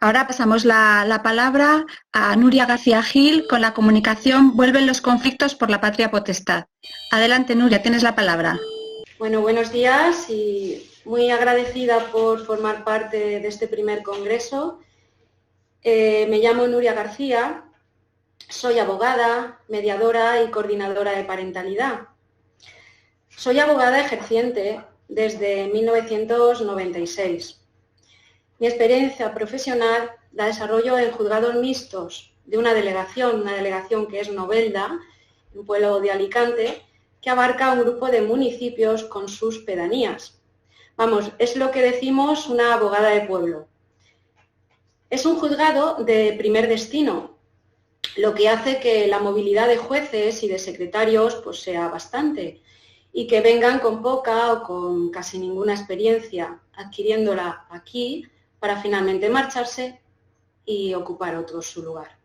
Ahora pasamos la palabra a Nuria García Gil con la comunicación Vuelven los conflictos por la patria potestad. Adelante, Nuria, tienes la palabra. Bueno, buenos días y muy agradecida por formar parte de este primer congreso. Me llamo Nuria García, soy abogada, mediadora y coordinadora de parentalidad. Soy abogada ejerciente desde 1996. Mi experiencia profesional la desarrollo en juzgados mixtos de una delegación que es Novelda, un pueblo de Alicante, que abarca un grupo de municipios con sus pedanías. Vamos, es lo que decimos una abogada de pueblo. Es un juzgado de primer destino, lo que hace que la movilidad de jueces y de secretarios pues, sea bastante y que vengan con poca o con casi ninguna experiencia adquiriéndola aquí para finalmente marcharse y ocupar otro su lugar.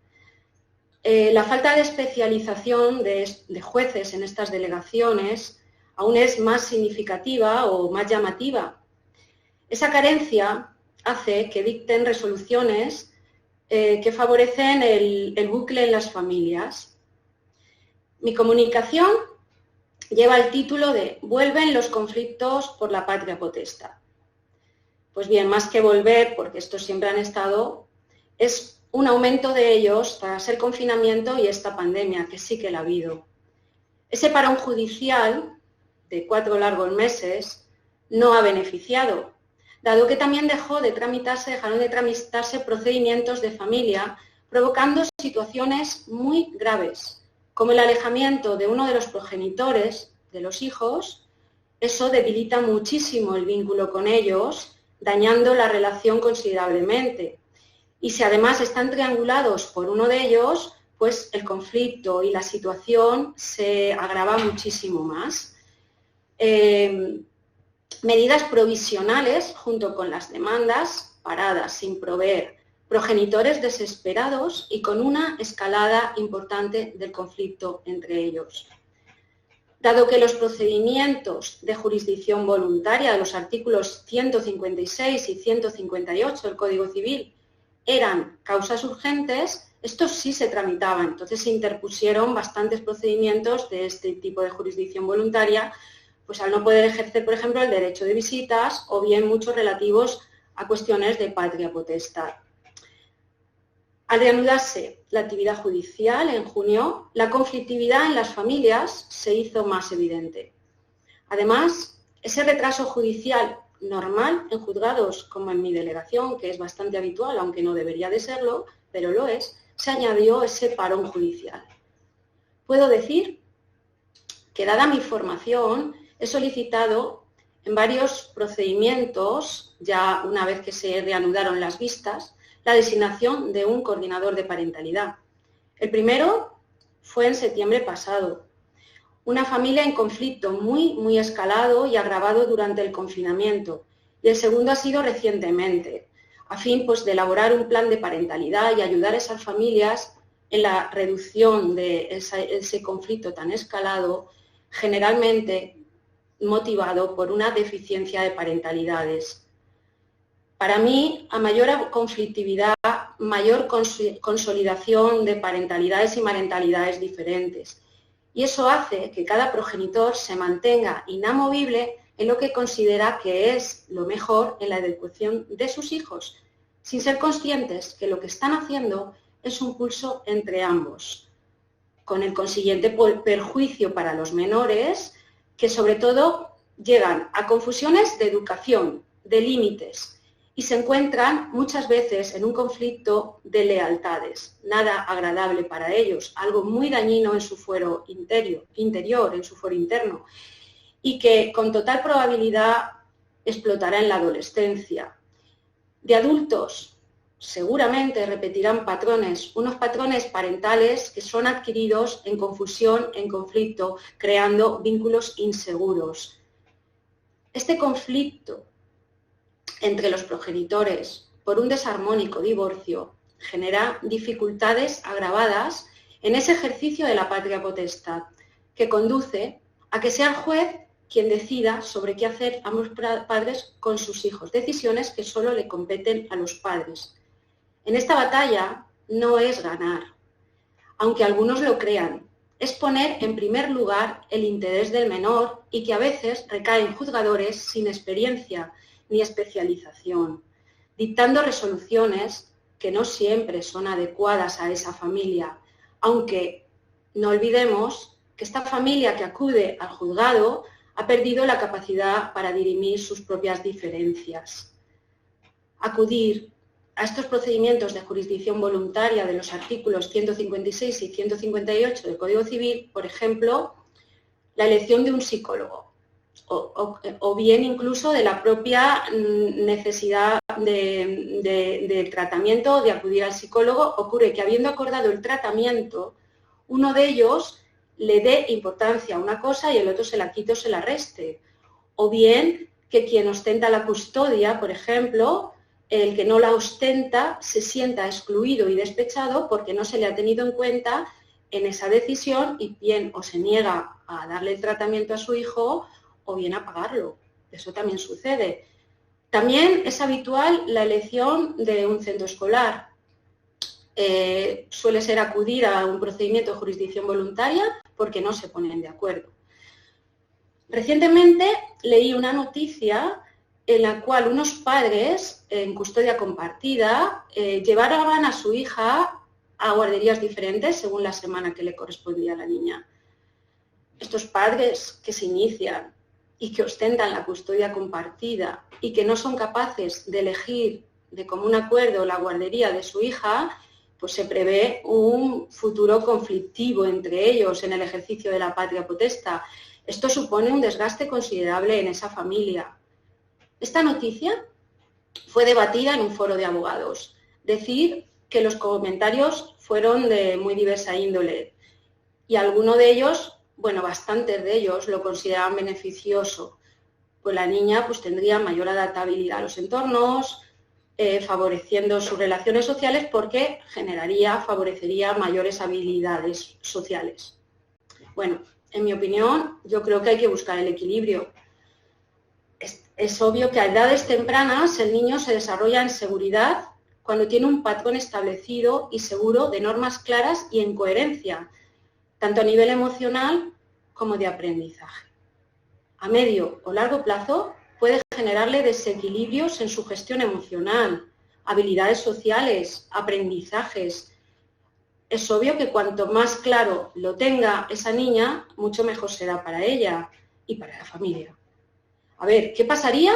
La falta de especialización de jueces en estas delegaciones aún es más significativa o más llamativa. Esa carencia hace que dicten resoluciones que favorecen el bucle en las familias. Mi comunicación lleva el título de Vuelven los conflictos por la patria potestad. Pues bien, más que volver, porque estos siempre han estado, es un aumento de ellos tras el confinamiento y esta pandemia, que sí que la ha habido. Ese parón judicial de 4 largos meses no ha beneficiado, dado que también dejaron de tramitarse procedimientos de familia, provocando situaciones muy graves, como el alejamiento de uno de los progenitores de los hijos. Eso debilita muchísimo el vínculo con ellos, dañando la relación considerablemente. Y si además están triangulados por uno de ellos, pues el conflicto y la situación se agrava muchísimo más. Medidas provisionales, junto con las demandas, paradas sin proveer, progenitores desesperados y con una escalada importante del conflicto entre ellos. Dado que los procedimientos de jurisdicción voluntaria de los artículos 156 y 158 del Código Civil eran causas urgentes, estos sí se tramitaban. Entonces se interpusieron bastantes procedimientos de este tipo de jurisdicción voluntaria, pues al no poder ejercer, por ejemplo, el derecho de visitas o bien muchos relativos a cuestiones de patria potestad. Al reanudarse la actividad judicial en junio, la conflictividad en las familias se hizo más evidente. Además, ese retraso judicial normal en juzgados como en mi delegación, que es bastante habitual, aunque no debería de serlo, pero lo es, se añadió ese parón judicial. Puedo decir que, dada mi formación, he solicitado en varios procedimientos, ya una vez que se reanudaron las vistas, la designación de un coordinador de parentalidad. El primero fue en septiembre pasado. Una familia en conflicto muy escalado y agravado durante el confinamiento. Y el segundo ha sido recientemente, a fin pues, de elaborar un plan de parentalidad y ayudar a esas familias en la reducción de ese conflicto tan escalado, generalmente motivado por una deficiencia de parentalidades. Para mí, a mayor conflictividad, mayor consolidación de parentalidades y marentalidades diferentes. Y eso hace que cada progenitor se mantenga inamovible en lo que considera que es lo mejor en la educación de sus hijos, sin ser conscientes que lo que están haciendo es un pulso entre ambos, con el consiguiente perjuicio para los menores, que sobre todo llegan a confusiones de educación, de límites, y se encuentran muchas veces en un conflicto de lealtades, nada agradable para ellos, algo muy dañino en su fuero interior, en su fuero interno, y que con total probabilidad explotará en la adolescencia. De adultos, seguramente repetirán patrones, unos patrones parentales que son adquiridos en confusión, en conflicto, creando vínculos inseguros. Este conflicto entre los progenitores por un desarmónico divorcio genera dificultades agravadas en ese ejercicio de la patria potestad, que conduce a que sea el juez quien decida sobre qué hacer ambos padres con sus hijos, decisiones que solo le competen a los padres. En esta batalla no es ganar, aunque algunos lo crean, es poner en primer lugar el interés del menor y que a veces recae en juzgadores sin experiencia ni especialización, dictando resoluciones que no siempre son adecuadas a esa familia, aunque no olvidemos que esta familia que acude al juzgado ha perdido la capacidad para dirimir sus propias diferencias. Acudir a estos procedimientos de jurisdicción voluntaria de los artículos 156 y 158 del Código Civil, por ejemplo, la elección de un psicólogo, o bien incluso de la propia necesidad de tratamiento, de acudir al psicólogo, ocurre que habiendo acordado el tratamiento, uno de ellos le dé importancia a una cosa y el otro se la quite o se la reste. O bien que quien ostenta la custodia, por ejemplo, el que no la ostenta se sienta excluido y despechado porque no se le ha tenido en cuenta en esa decisión y bien o se niega a darle el tratamiento a su hijo o bien a pagarlo. Eso también sucede. También es habitual la elección de un centro escolar. Suele ser acudir a un procedimiento de jurisdicción voluntaria porque no se ponen de acuerdo. Recientemente leí una noticia en la cual unos padres en custodia compartida llevaban a su hija a guarderías diferentes según la semana que le correspondía a la niña. Estos padres que se inician y que ostentan la custodia compartida y que no son capaces de elegir de común acuerdo la guardería de su hija, pues se prevé un futuro conflictivo entre ellos en el ejercicio de la patria potestad. Esto supone un desgaste considerable en esa familia. Esta noticia fue debatida en un foro de abogados. Decir que los comentarios fueron de muy diversa índole y algunos de ellos, bueno, bastantes de ellos lo consideraban beneficioso, pues la niña pues tendría mayor adaptabilidad a los entornos, favoreciendo sus relaciones sociales porque favorecería mayores habilidades sociales. Bueno, en mi opinión, yo creo que hay que buscar el equilibrio. Es obvio que a edades tempranas el niño se desarrolla en seguridad cuando tiene un patrón establecido y seguro de normas claras y en coherencia, tanto a nivel emocional como de aprendizaje. A medio o largo plazo puede generarle desequilibrios en su gestión emocional, habilidades sociales, aprendizajes. Es obvio que cuanto más claro lo tenga esa niña, mucho mejor será para ella y para la familia. A ver, ¿qué pasaría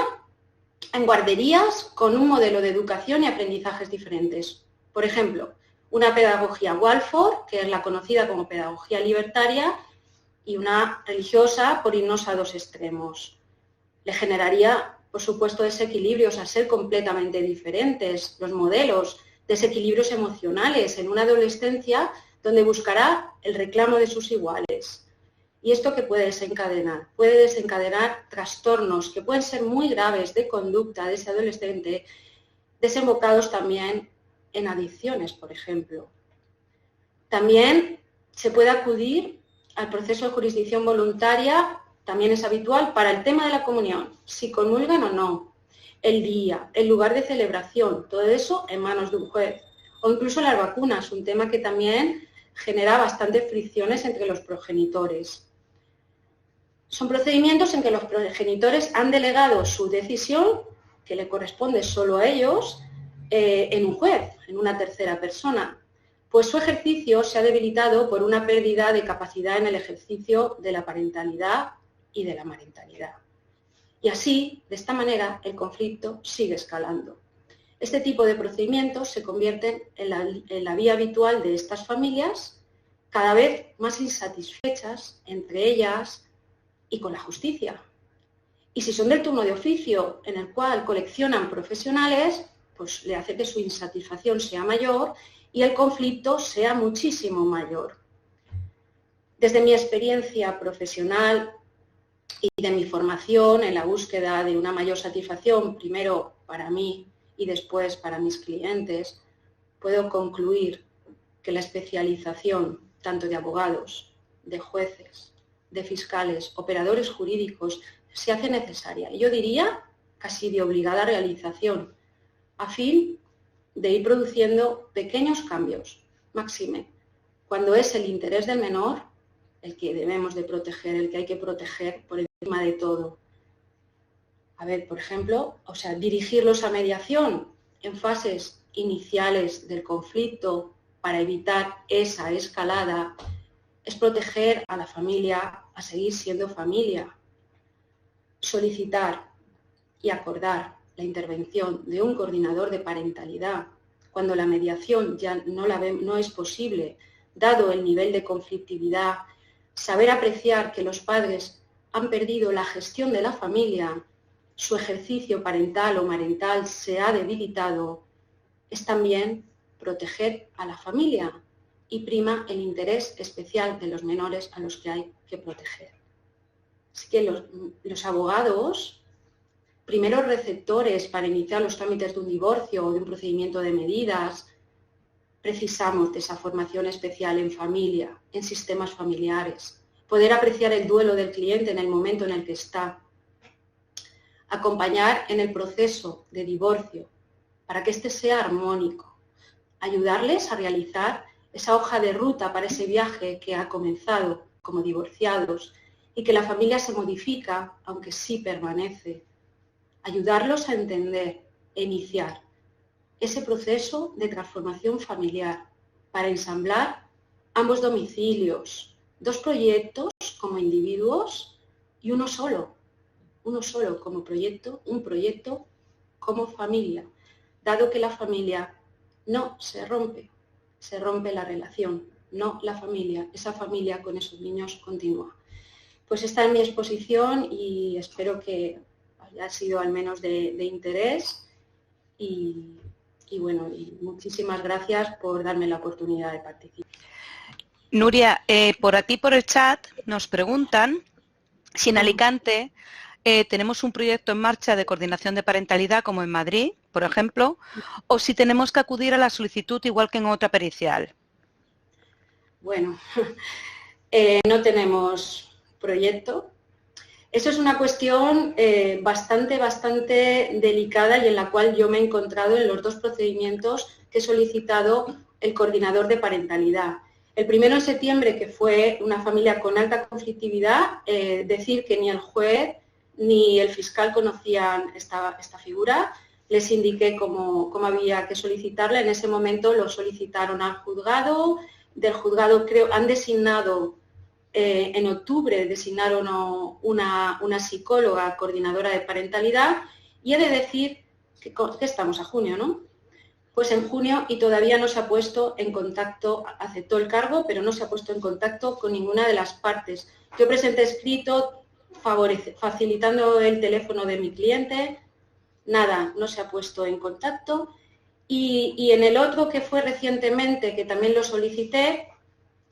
en guarderías con un modelo de educación y aprendizajes diferentes? Por ejemplo, una pedagogía Waldorf, que es la conocida como pedagogía libertaria, y una religiosa por irnos a dos extremos. Le generaría, por supuesto, desequilibrios a ser completamente diferentes los modelos, desequilibrios emocionales en una adolescencia donde buscará el reclamo de sus iguales. ¿Y esto qué puede desencadenar? Puede desencadenar trastornos que pueden ser muy graves de conducta de ese adolescente, desembocados también en adicciones, por ejemplo. También se puede acudir al proceso de jurisdicción voluntaria, también es habitual para el tema de la comunión, si comulgan o no, el día, el lugar de celebración, todo eso en manos de un juez. O incluso las vacunas, un tema que también genera bastantes fricciones entre los progenitores. Son procedimientos en que los progenitores han delegado su decisión, que le corresponde solo a ellos, en un juez, en una tercera persona, pues su ejercicio se ha debilitado por una pérdida de capacidad en el ejercicio de la parentalidad y de la marentalidad. Y así, de esta manera, el conflicto sigue escalando. Este tipo de procedimientos se convierten en la vía habitual de estas familias, cada vez más insatisfechas entre ellas y con la justicia. Y si son del turno de oficio, en el cual coleccionan profesionales, pues le hace que su insatisfacción sea mayor y el conflicto sea muchísimo mayor. Desde mi experiencia profesional y de mi formación en la búsqueda de una mayor satisfacción, primero para mí y después para mis clientes, puedo concluir que la especialización tanto de abogados, de jueces, de fiscales, operadores jurídicos, se hace necesaria. Y yo diría casi de obligada realización, a fin de ir produciendo pequeños cambios, máxime, cuando es el interés del menor el que debemos de proteger, el que hay que proteger por encima de todo. A ver, por ejemplo, dirigirlos a mediación en fases iniciales del conflicto para evitar esa escalada es proteger a la familia a seguir siendo familia. Solicitar y acordar la intervención de un coordinador de parentalidad cuando la mediación ya no es posible, dado el nivel de conflictividad, saber apreciar que los padres han perdido la gestión de la familia, su ejercicio parental o marental se ha debilitado, es también proteger a la familia y prima el interés especial de los menores a los que hay que proteger. Así que los abogados, primeros receptores para iniciar los trámites de un divorcio o de un procedimiento de medidas, precisamos de esa formación especial en familia, en sistemas familiares, poder apreciar el duelo del cliente en el momento en el que está, acompañar en el proceso de divorcio para que éste sea armónico, ayudarles a realizar esa hoja de ruta para ese viaje que ha comenzado como divorciados y que la familia se modifica, aunque sí permanece, ayudarlos a entender e iniciar ese proceso de transformación familiar para ensamblar ambos domicilios, dos proyectos como individuos y uno solo como proyecto, un proyecto como familia, dado que la familia no se rompe la relación, no la familia, esa familia con esos niños continúa. Pues esta es mi exposición y espero que haya sido al menos de interés y muchísimas gracias por darme la oportunidad de participar. Nuria, por aquí por el chat nos preguntan si en Alicante tenemos un proyecto en marcha de coordinación de parentalidad como en Madrid, por ejemplo, o si tenemos que acudir a la solicitud igual que en otra pericial. Bueno, no tenemos proyecto. Eso es una cuestión bastante delicada y en la cual yo me he encontrado en los dos procedimientos que he solicitado el coordinador de parentalidad. El primero en septiembre, que fue una familia con alta conflictividad, decir que ni el juez ni el fiscal conocían esta figura. Les indiqué cómo había que solicitarla. En ese momento lo solicitaron al juzgado. Del juzgado han designado, en octubre designaron una psicóloga coordinadora de parentalidad y he de decir que estamos a junio, ¿no? Pues en junio y todavía no se ha puesto en contacto, aceptó el cargo, pero no se ha puesto en contacto con ninguna de las partes. Yo presenté escrito facilitando el teléfono de mi cliente, nada, no se ha puesto en contacto. Y en el otro que fue recientemente, que también lo solicité,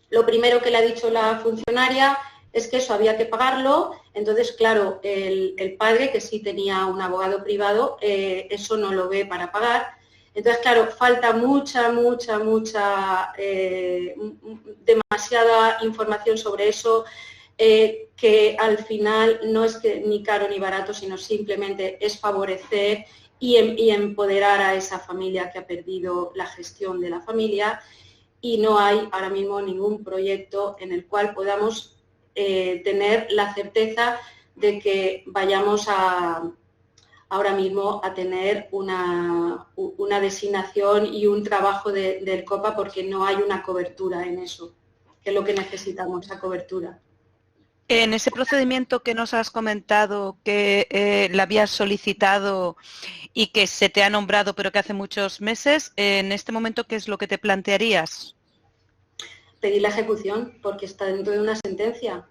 lo primero que le ha dicho la funcionaria es que eso había que pagarlo. Entonces, claro, el padre, que sí tenía un abogado privado, eso no lo ve para pagar. Entonces, claro, falta demasiada información sobre eso, que al final no es que ni caro ni barato, sino simplemente es favorecer y empoderar a esa familia que ha perdido la gestión de la familia, y no hay ahora mismo ningún proyecto en el cual podamos tener la certeza de que vayamos ahora mismo a tener una designación y un trabajo del COPA, porque no hay una cobertura en eso, que es lo que necesitamos, esa cobertura. En ese procedimiento que nos has comentado que la habías solicitado y que se te ha nombrado pero que hace muchos meses, en este momento, ¿qué es lo que te plantearías? Pedir la ejecución, porque está dentro de una sentencia,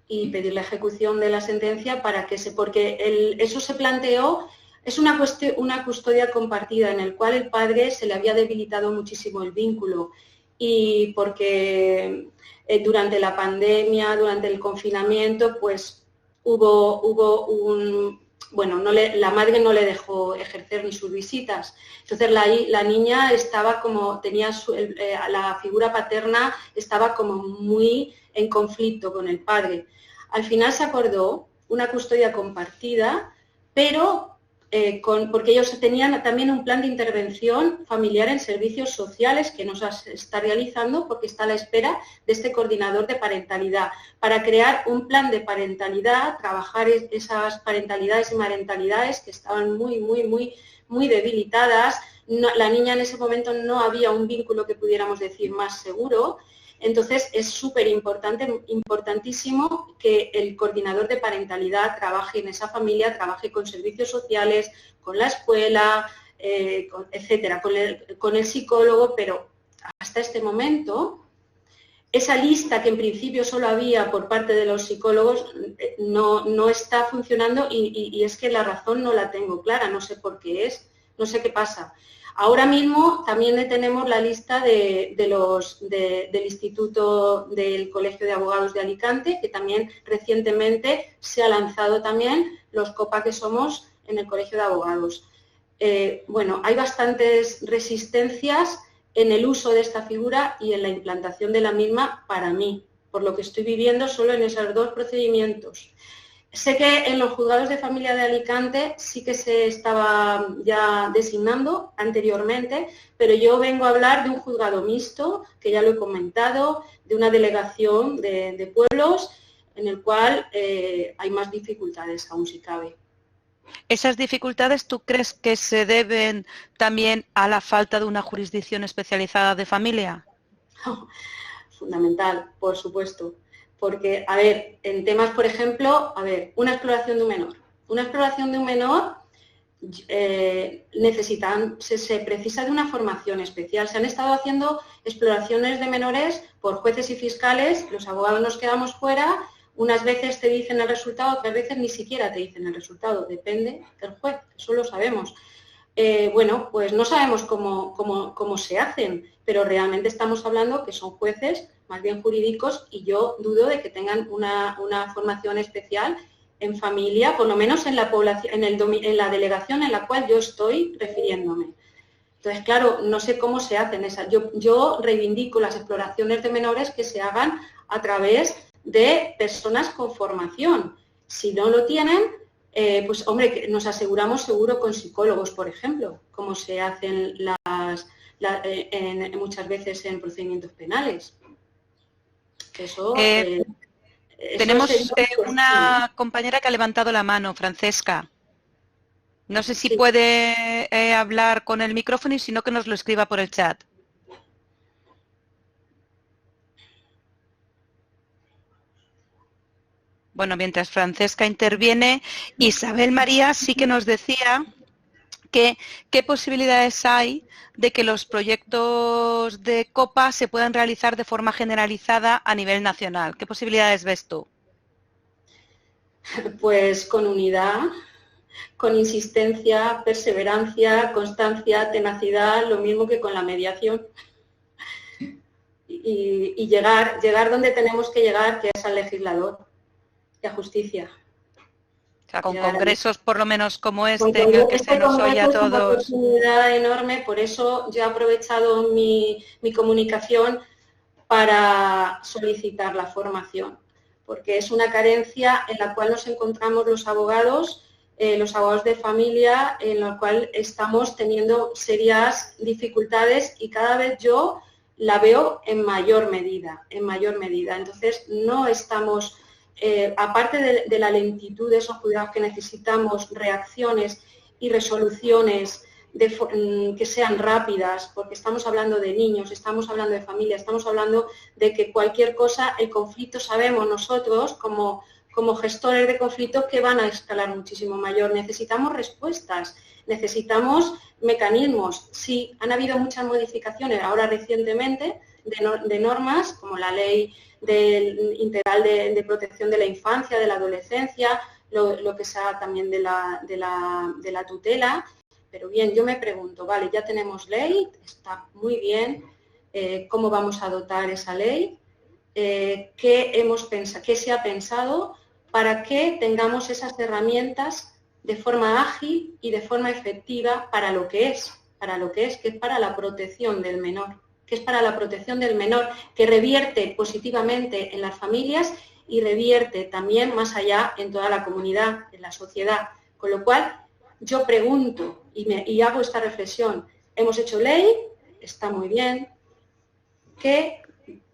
y pedir la ejecución de la sentencia porque eso se planteó, es una custodia compartida en el cual el padre se le había debilitado muchísimo el vínculo, y porque durante la pandemia, durante el confinamiento, pues la madre no le dejó ejercer ni sus visitas. Entonces la niña estaba como, la figura paterna estaba como muy en conflicto con el padre. Al final se acordó una custodia compartida, pero porque ellos tenían también un plan de intervención familiar en servicios sociales que nos está realizando porque está a la espera de este coordinador de parentalidad, para crear un plan de parentalidad, trabajar esas parentalidades y marentalidades que estaban muy debilitadas. La niña en ese momento no había un vínculo que pudiéramos decir más seguro. Entonces es súper importante, importantísimo que el coordinador de parentalidad trabaje en esa familia, trabaje con servicios sociales, con la escuela, etcétera, con el psicólogo, pero hasta este momento esa lista que en principio solo había por parte de los psicólogos no está funcionando y es que la razón no la tengo clara, no sé por qué es, no sé qué pasa. Ahora mismo también tenemos la lista del Instituto del Colegio de Abogados de Alicante, que también recientemente se ha lanzado también los COPA que somos en el Colegio de Abogados. Bueno, hay bastantes resistencias en el uso de esta figura y en la implantación de la misma para mí, por lo que estoy viviendo solo en esos dos procedimientos. Sé que en los juzgados de familia de Alicante sí que se estaba ya designando anteriormente, pero yo vengo a hablar de un juzgado mixto, que ya lo he comentado, de una delegación de pueblos en el cual hay más dificultades aún si cabe. ¿Esas dificultades tú crees que se deben también a la falta de una jurisdicción especializada de familia? Fundamental, por supuesto. Porque, a ver, en temas, por ejemplo, una exploración de un menor. Una exploración de un menor se precisa de una formación especial. Se han estado haciendo exploraciones de menores por jueces y fiscales, los abogados nos quedamos fuera, unas veces te dicen el resultado, otras veces ni siquiera te dicen el resultado, depende del juez, eso lo sabemos. Bueno, pues no sabemos cómo se hacen, pero realmente estamos hablando que son jueces más bien jurídicos y yo dudo de que tengan una formación especial en familia, por lo menos en la población, en la delegación en la cual yo estoy refiriéndome. Entonces, claro, no sé cómo se hacen esas. Yo reivindico las exploraciones de menores que se hagan a través de personas con formación. Si no lo tienen, pues hombre, nos aseguramos seguro con psicólogos, por ejemplo, como se hacen muchas veces en procedimientos penales. Eso, tenemos una compañera que ha levantado la mano, Francesca. No sé si puede hablar con el micrófono y si no que nos lo escriba por el chat. Bueno, mientras Francesca interviene, Isabel María sí que nos decía que qué posibilidades hay de que los proyectos de COPA se puedan realizar de forma generalizada a nivel nacional. ¿Qué posibilidades ves tú? Pues con unidad, con insistencia, perseverancia, constancia, tenacidad, lo mismo que con la mediación. Y llegar donde tenemos que llegar, que es al legislador y a justicia. O sea, con congresos por lo menos como este, en el que se nos oye a todos. Una oportunidad enorme, por eso yo he aprovechado mi comunicación para solicitar la formación, porque es una carencia en la cual nos encontramos los abogados de familia, en la cual estamos teniendo serias dificultades y cada vez yo la veo en mayor medida. Entonces, no estamos... aparte de la lentitud de esos juzgados que necesitamos reacciones y resoluciones que sean rápidas, porque estamos hablando de niños, estamos hablando de familia, estamos hablando de que cualquier cosa, el conflicto sabemos nosotros como gestores de conflictos que van a escalar muchísimo mayor. Necesitamos respuestas, necesitamos mecanismos. Sí, han habido muchas modificaciones ahora recientemente de normas, como la ley integral de protección de la infancia, de la adolescencia, lo que sea también de la tutela. Pero bien, yo me pregunto, vale, ya tenemos ley, está muy bien, ¿cómo vamos a dotar esa ley? ¿Qué se ha pensado para que tengamos esas herramientas de forma ágil y de forma efectiva para lo que es, que es para la protección del menor? Que es para la protección del menor, que revierte positivamente en las familias y revierte también más allá en toda la comunidad, en la sociedad. Con lo cual, yo pregunto y hago esta reflexión. Hemos hecho ley, está muy bien. ¿Qué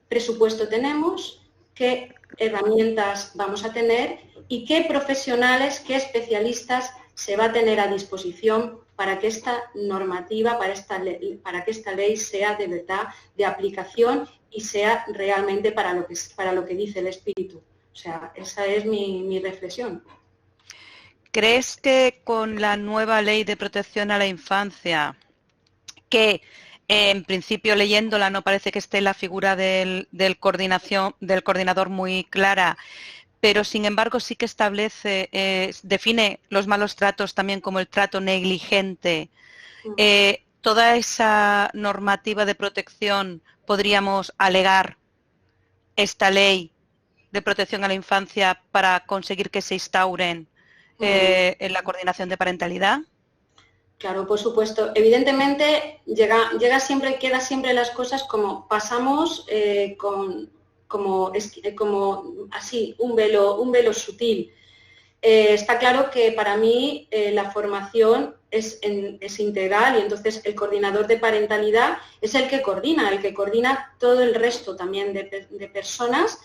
presupuesto tenemos? ¿Qué herramientas vamos a tener? ¿Y qué profesionales, qué especialistas se va a tener a disposición para que esta normativa, para que esta ley sea de verdad de aplicación y sea realmente para lo que dice el espíritu? O sea, esa es mi reflexión. ¿Crees que con la nueva ley de protección a la infancia, que en principio leyéndola no parece que esté la figura del coordinador muy clara, pero sin embargo sí que define los malos tratos también como el trato negligente, toda esa normativa de protección podríamos alegar esta ley de protección a la infancia para conseguir que se instauren en la coordinación de parentalidad? Claro, por supuesto. Evidentemente queda siempre las cosas como pasamos como así, un velo sutil. Está claro que para mí la formación es integral y entonces el coordinador de parentalidad es el que coordina todo el resto también de personas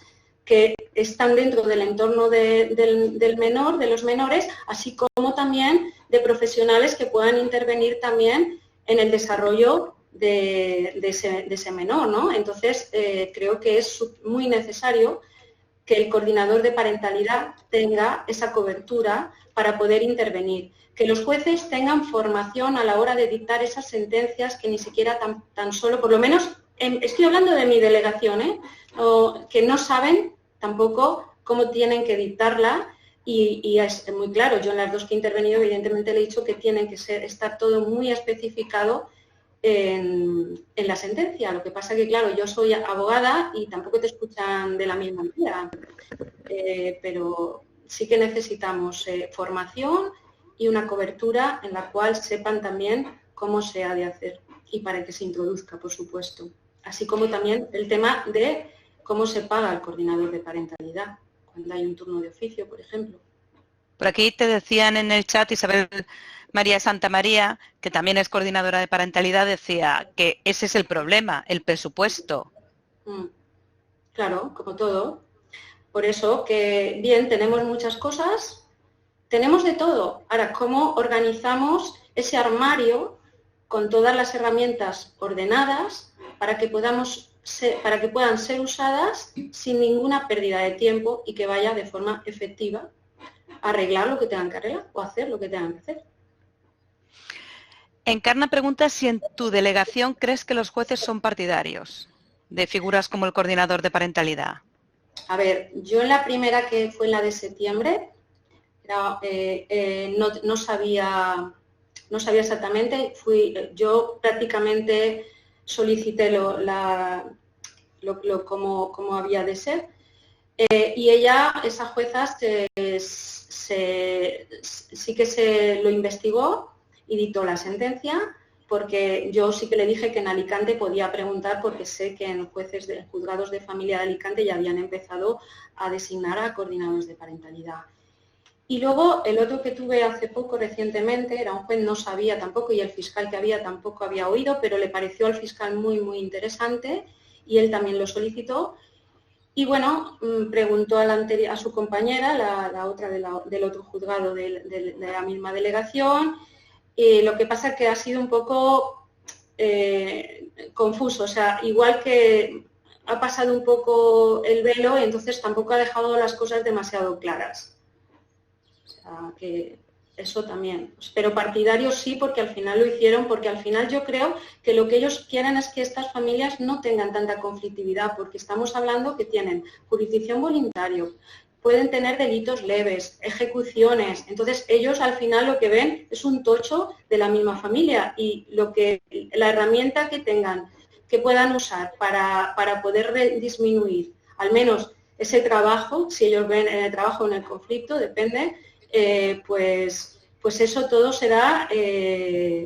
que están dentro del entorno del menor, de los menores, así como también de profesionales que puedan intervenir también en el desarrollo de ese menor, ¿no? Entonces, creo que es muy necesario que el coordinador de parentalidad tenga esa cobertura para poder intervenir, que los jueces tengan formación a la hora de dictar esas sentencias que ni siquiera tan solo, por lo menos, estoy hablando de mi delegación, que no saben tampoco cómo tienen que dictarla y es muy claro, yo en las dos que he intervenido evidentemente le he dicho que tienen que estar todo muy especificado en la sentencia. Lo que pasa que, claro, yo soy abogada y tampoco te escuchan de la misma manera, pero sí que necesitamos formación y una cobertura en la cual sepan también cómo se ha de hacer y para que se introduzca, por supuesto. Así como también el tema de cómo se paga el coordinador de parentalidad, cuando hay un turno de oficio, por ejemplo. Por aquí te decían en el chat, Isabel María Santa María, que también es coordinadora de parentalidad, decía que ese es el problema, el presupuesto. Claro, como todo. Por eso que, bien, tenemos muchas cosas, tenemos de todo. Ahora, ¿cómo organizamos ese armario con todas las herramientas ordenadas para que puedan ser usadas sin ninguna pérdida de tiempo y que vaya de forma efectiva a arreglar lo que tengan que arreglar o hacer lo que tengan que hacer? Encarna pregunta si en tu delegación crees que los jueces son partidarios de figuras como el coordinador de parentalidad. A ver, yo en la primera, que fue en la de septiembre, no sabía exactamente, yo prácticamente solicité cómo había de ser, y esa jueza sí que se lo investigó y dictó la sentencia, porque yo sí que le dije que en Alicante podía preguntar, porque sé que en juzgados de familia de Alicante ya habían empezado a designar a coordinadores de parentalidad. Y luego el otro que tuve hace poco, recientemente, era un juez, no sabía tampoco, y el fiscal que había tampoco había oído, pero le pareció al fiscal muy, muy interesante, y él también lo solicitó. Y bueno, preguntó a su compañera, la otra del otro juzgado de la misma delegación. Lo que pasa es que ha sido un poco confuso, o sea, igual que ha pasado un poco el velo y entonces tampoco ha dejado las cosas demasiado claras. O sea, que eso también. Pero partidarios sí, porque al final lo hicieron, porque al final yo creo que lo que ellos quieren es que estas familias no tengan tanta conflictividad, porque estamos hablando que tienen jurisdicción voluntaria, pueden tener delitos leves, ejecuciones. Entonces ellos al final lo que ven es un tocho de la misma familia y la herramienta que tengan, que puedan usar para poder disminuir al menos ese trabajo, si ellos ven en el trabajo o en el conflicto, depende, pues eso todo será,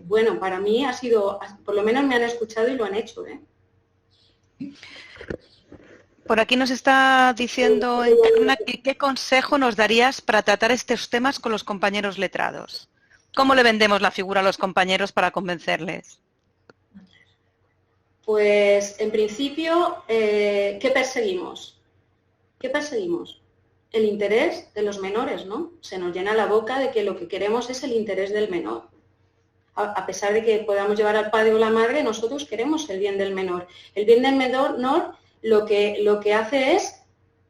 bueno, para mí ha sido, por lo menos me han escuchado y lo han hecho. Por aquí nos está diciendo Encarna, ¿qué consejo nos darías para tratar estos temas con los compañeros letrados? ¿Cómo le vendemos la figura a los compañeros para convencerles? Pues, en principio, ¿qué perseguimos? ¿Qué perseguimos? El interés de los menores, ¿no? Se nos llena la boca de que lo que queremos es el interés del menor. A pesar de que podamos llevar al padre o la madre, nosotros queremos el bien del menor. El bien del menor lo que hace es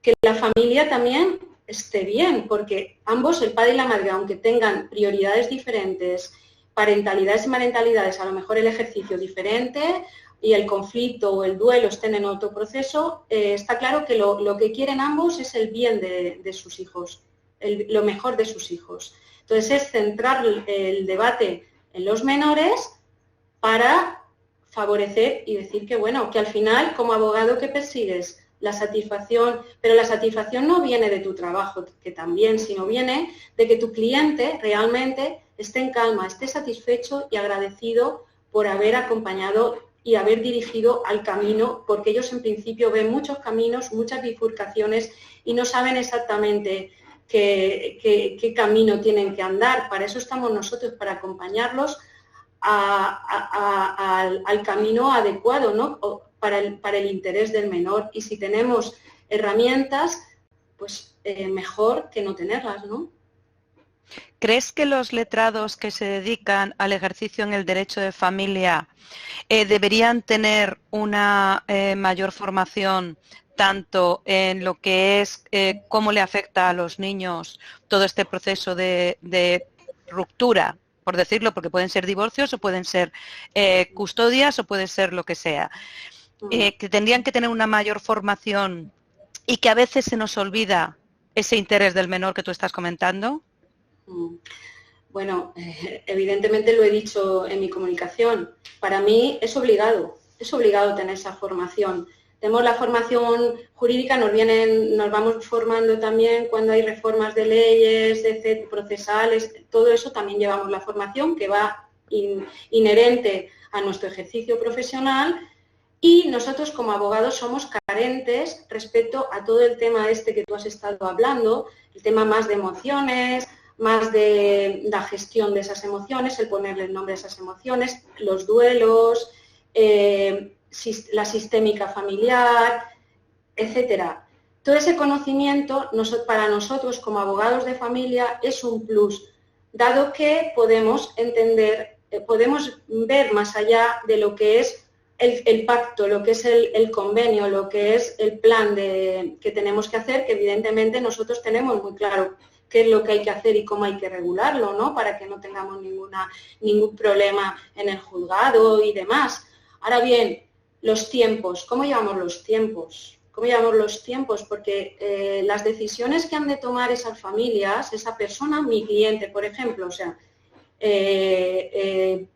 que la familia también esté bien, porque ambos, el padre y la madre, aunque tengan prioridades diferentes, parentalidades y marentalidades, a lo mejor el ejercicio diferente y el conflicto o el duelo estén en otro proceso, está claro que lo que quieren ambos es el bien de sus hijos, lo mejor de sus hijos. Entonces es centrar el debate en los menores para favorecer y decir que, bueno, que al final, como abogado, ¿qué persigues? La satisfacción, pero la satisfacción no viene de tu trabajo, que también, sino viene de que tu cliente realmente esté en calma, esté satisfecho y agradecido por haber acompañado y haber dirigido al camino, porque ellos en principio ven muchos caminos, muchas bifurcaciones y no saben exactamente qué camino tienen que andar. Para eso estamos nosotros, para acompañarlos al camino adecuado, ¿no? Para el interés del menor. Y si tenemos herramientas, pues mejor que no tenerlas, ¿no? ¿Crees que los letrados que se dedican al ejercicio en el derecho de familia deberían tener una mayor formación tanto en lo que es cómo le afecta a los niños todo este proceso de ruptura, por decirlo, porque pueden ser divorcios o pueden ser custodias o puede ser lo que sea, que tendrían que tener una mayor formación y que a veces se nos olvida ese interés del menor que tú estás comentando? Bueno, evidentemente lo he dicho en mi comunicación. Para mí es obligado tener esa formación. Tenemos la formación jurídica, nos vamos formando también cuando hay reformas de leyes, procesales, todo eso también llevamos la formación que va inherente a nuestro ejercicio profesional, y nosotros como abogados somos carentes respecto a todo el tema este que tú has estado hablando, el tema más de emociones, más de la gestión de esas emociones, el ponerle el nombre a esas emociones, los duelos, la sistémica familiar, etcétera. Todo ese conocimiento para nosotros como abogados de familia es un plus, dado que podemos entender, podemos ver más allá de lo que es el pacto, lo que es el convenio, lo que es el plan que tenemos que hacer, que evidentemente nosotros tenemos muy claro qué es lo que hay que hacer y cómo hay que regularlo, ¿no? Para que no tengamos ningún problema en el juzgado y demás. Ahora bien, los tiempos, ¿cómo llevamos los tiempos? ¿Cómo llevamos los tiempos? Porque las decisiones que han de tomar esas familias, esa persona, mi cliente, por ejemplo, o sea, esa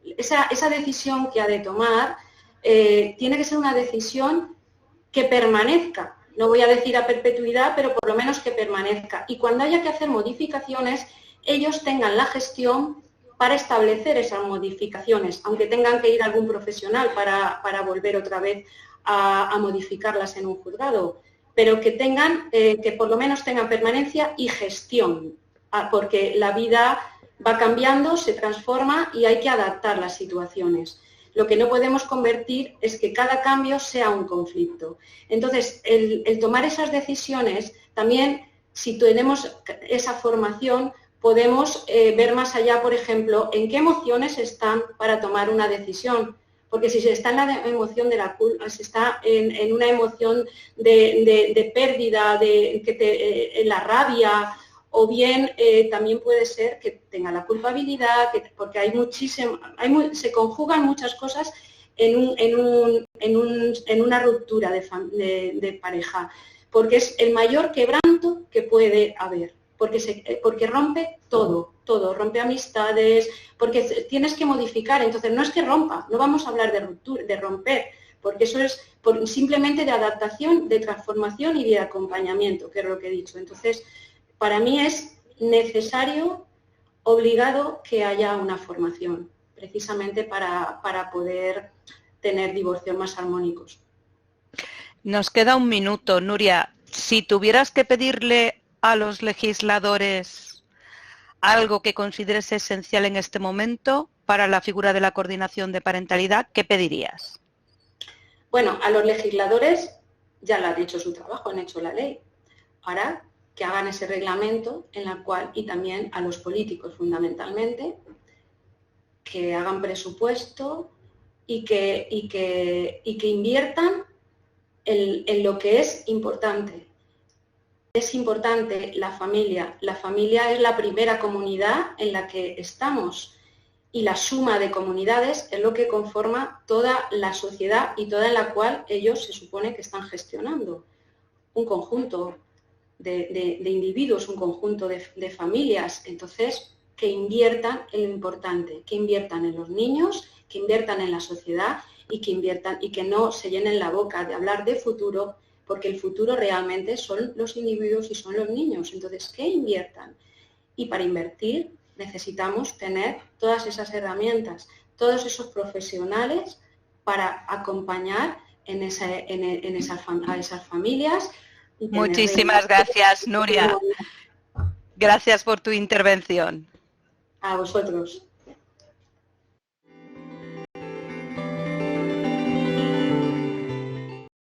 decisión que ha de tomar tiene que ser una decisión que permanezca. No voy a decir a perpetuidad, pero por lo menos que permanezca. Y cuando haya que hacer modificaciones, ellos tengan la gestión para establecer esas modificaciones, aunque tengan que ir a algún profesional para volver otra vez a modificarlas en un juzgado, pero que por lo menos tengan permanencia y gestión, porque la vida va cambiando, se transforma y hay que adaptar las situaciones. Lo que no podemos convertir es que cada cambio sea un conflicto. Entonces, el tomar esas decisiones, también si tenemos esa formación, podemos ver más allá, por ejemplo, en qué emociones están para tomar una decisión. Porque si se está en la emoción de la culpa, se está en una emoción de pérdida, en la rabia, o bien también puede ser que tenga la culpabilidad, porque se conjugan muchas cosas en una ruptura de pareja, porque es el mayor quebranto que puede haber, porque rompe todo, rompe amistades, porque tienes que modificar. Entonces no es que rompa, no vamos a hablar de ruptura, de romper, porque eso es simplemente de adaptación, de transformación y de acompañamiento, que es lo que he dicho. Entonces, para mí es necesario, obligado, que haya una formación, precisamente para poder tener divorcios más armónicos. Nos queda un minuto, Nuria. Si tuvieras que pedirle a los legisladores algo que consideres esencial en este momento para la figura de la coordinación de parentalidad, ¿qué pedirías? Bueno, a los legisladores ya lo han hecho su trabajo, han hecho la ley. Ahora que hagan ese reglamento en la cual, y también a los políticos fundamentalmente, que hagan presupuesto y que inviertan en lo que es importante. Es importante la familia. La familia es la primera comunidad en la que estamos y la suma de comunidades es lo que conforma toda la sociedad y toda en la cual ellos se supone que están gestionando. Un conjunto de individuos, un conjunto de familias. Entonces, que inviertan en lo importante, que inviertan en los niños, que inviertan en la sociedad y que inviertan y que no se llenen la boca de hablar de futuro, porque el futuro realmente son los individuos y son los niños. Entonces, que inviertan. Y para invertir necesitamos tener todas esas herramientas, todos esos profesionales para acompañar a esas familias. Muchísimas gracias, Nuria. Gracias por tu intervención. A vosotros.